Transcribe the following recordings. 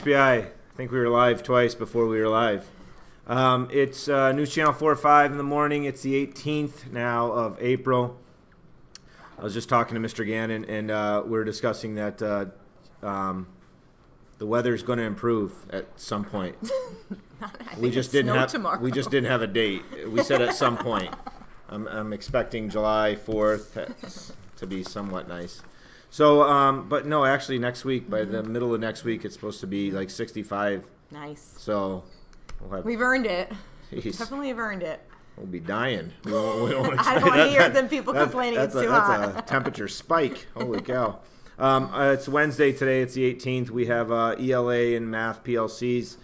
XBI, I think we were live twice before we were live. It's News Channel 4 or 5 in the morning. It's the 18th now of April. I was just talking to Mr. Gannon, and we were discussing that the weather is going to improve at some point. We just didn't have a date. We said at some point. I'm expecting July 4th to be somewhat nice. So, but no, actually next week, by the middle of next week, it's supposed to be like 65. Nice. So we've earned it. Geez. Definitely have earned it. We'll be dying. We won't I don't want to hear them people complaining it's too hot. That's a temperature spike. Holy cow. It's Wednesday today. It's the 18th. We have ELA and Math PLCs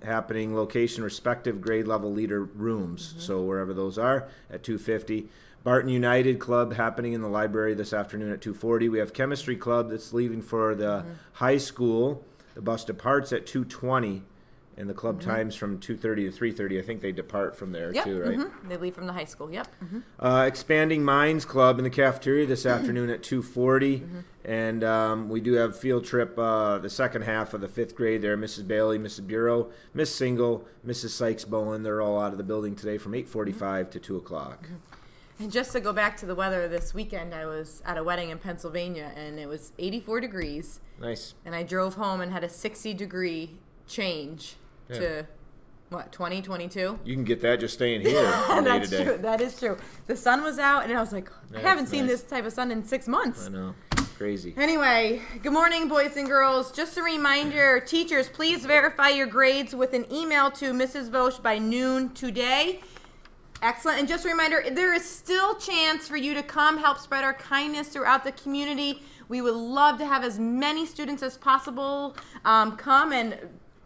happening, location respective grade level leader rooms. So wherever those are at 2:50. Barton United Club happening in the library this afternoon at 2:40. We have Chemistry Club that's leaving for the high school. The bus departs at 2:20, and the club times from 2:30 to 3:30. I think they depart from there too, right? They leave from the high school. Yep. Expanding Minds Club in the cafeteria this afternoon at 2:40, and we do have field trip the second half of the 5th grade there. Mrs. Bailey, Mrs. Bureau, Miss Single, Mrs. Sykes-Bowen. They're all out of the building today from 8:45 to 2 o'clock. And just to go back to the weather, this weekend I was at a wedding in Pennsylvania, and it was 84 degrees. Nice. And I drove home and had a 60-degree change to, what, 20, 22? You can get that just staying here day to day. True. That is true. The sun was out, and I was like, I haven't seen this type of sun in 6 months. I know. Crazy. Anyway, good morning, boys and girls. Just a reminder, teachers, please verify your grades with an email to Mrs. Vosch by noon today. Excellent. And just a reminder, there is still chance for you to come help spread our kindness throughout the community. We would love to have as many students as possible come and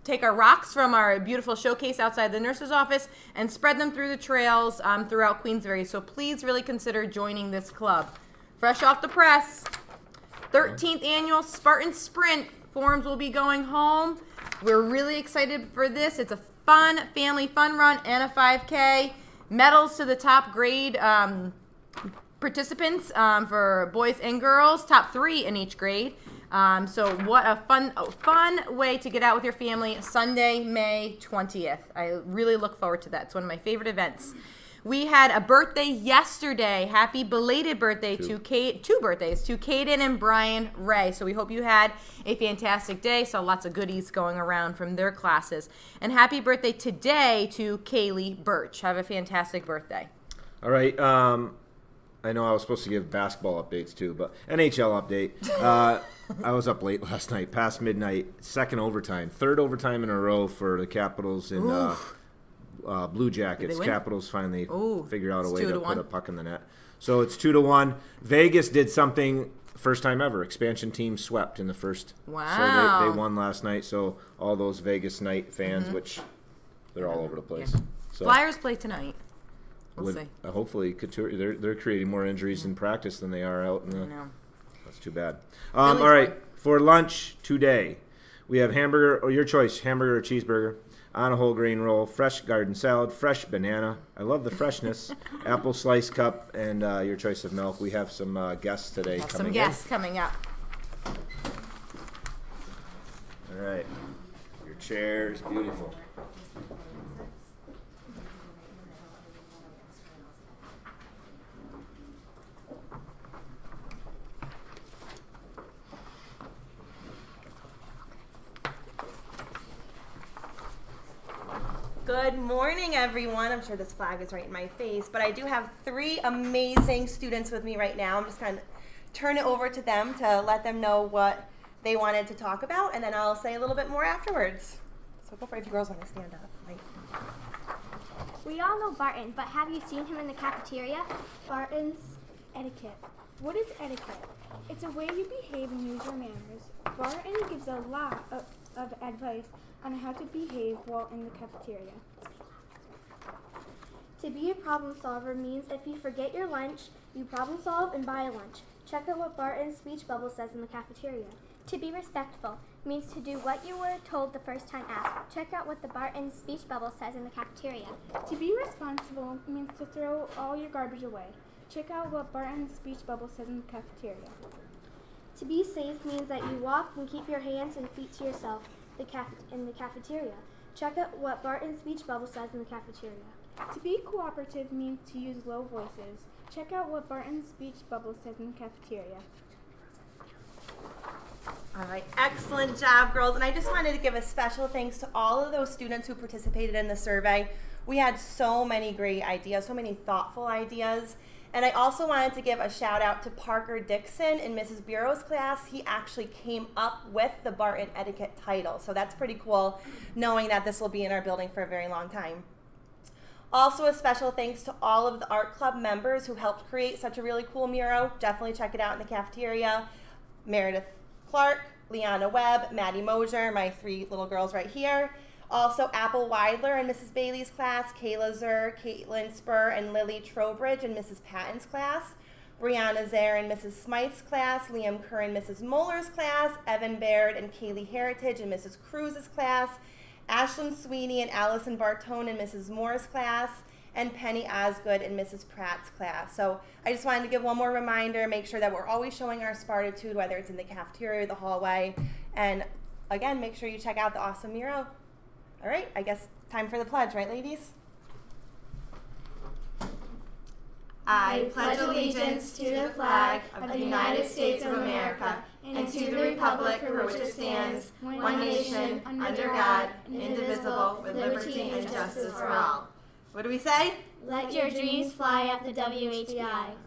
take our rocks from our beautiful showcase outside the nurse's office and spread them through the trails throughout Queensbury. So please really consider joining this club. Fresh off the press, 13th annual Spartan Sprint forms will be going home. We're really excited for this. It's a fun family fun run and a 5K. Medals to the top grade participants for boys and girls, top 3 in each grade. So what a fun way to get out with your family, Sunday, May 20th. I really look forward to that. It's one of my favorite events. We had a birthday yesterday. Happy belated birthday to Kate. 2 birthdays to Kaden and Brian Ray. So we hope you had a fantastic day. Saw lots of goodies going around from their classes. And happy birthday today to Kaylee Birch. Have a fantastic birthday. All right. I know I was supposed to give basketball updates too, but NHL update. I was up late last night, past midnight, second overtime, third overtime in a row for the Capitals and Blue Jackets. Capitals finally figured out a way to put a puck in the net. So it's 2-1. Vegas did something first time ever. Expansion team swept in the first. Wow. So they won last night. So all those Vegas Knight fans, which they're all over the place. Yeah. So Flyers play tonight. We'll see. Hopefully, Couture, they're creating more injuries in practice than they are out in the. I know. That's too bad. All right, for lunch today, we have hamburger, or your choice, hamburger or cheeseburger, on a whole grain roll, fresh garden salad, fresh banana. I love the freshness. Apple slice cup, and your choice of milk. We have some guests today coming in. Some guests coming up. All right. Your chair is beautiful. Good morning, everyone. I'm sure this flag is right in my face, but I do have 3 amazing students with me right now. I'm just going to turn it over to them to let them know what they wanted to talk about, and then I'll say a little bit more afterwards. So go for it if you girls want to stand up. Right. We all know Barton, but have you seen him in the cafeteria? Barton's etiquette. What is etiquette? It's a way you behave and use your manners. Barton gives a lot of advice on how to behave while in the cafeteria. To be a problem solver means if you forget your lunch, you problem solve and buy a lunch. Check out what Barton's speech bubble says in the cafeteria. To be respectful means to do what you were told the first time asked. Check out what the Barton's speech bubble says in the cafeteria. To be responsible means to throw all your garbage away. Check out what Barton's speech bubble says in the cafeteria. To be safe means that you walk and keep your hands and feet to yourself. in the cafeteria. Check out what Barton's speech bubble says in the cafeteria. To be cooperative means to use low voices. Check out what Barton's speech bubble says in the cafeteria. All right, excellent job, girls. And I just wanted to give a special thanks to all of those students who participated in the survey. We had so many great ideas, so many thoughtful ideas. And I also wanted to give a shout out to Parker Dixon in Mrs. Bureau's class. He actually came up with the Barton Etiquette title. So that's pretty cool, knowing that this will be in our building for a very long time. Also, a special thanks to all of the art club members who helped create such a really cool mural. Definitely check it out in the cafeteria. Meredith Clark, Liana Webb, Maddie Mosier, my 3 little girls right here. Also, Apple Weidler in Mrs. Bailey's class, Kayla Zur, Caitlin Spur, and Lily Trowbridge in Mrs. Patton's class. Brianna Zare in Mrs. Smythe's class, Liam Kerr in Mrs. Muller's class, Evan Baird and Kaylee Heritage in Mrs. Cruz's class, Ashlyn Sweeney and Allison Bartone in Mrs. Moore's class, and Penny Osgood in Mrs. Pratt's class. So I just wanted to give one more reminder, make sure that we're always showing our Spartitude, whether it's in the cafeteria or the hallway. And again, make sure you check out the awesome mural. All right, I guess time for the pledge, right, ladies? I pledge allegiance to the flag of the United States of America and to the republic for which it stands, one nation, under God, indivisible, with liberty and justice for all. What do we say? Let your dreams fly at the WHBI.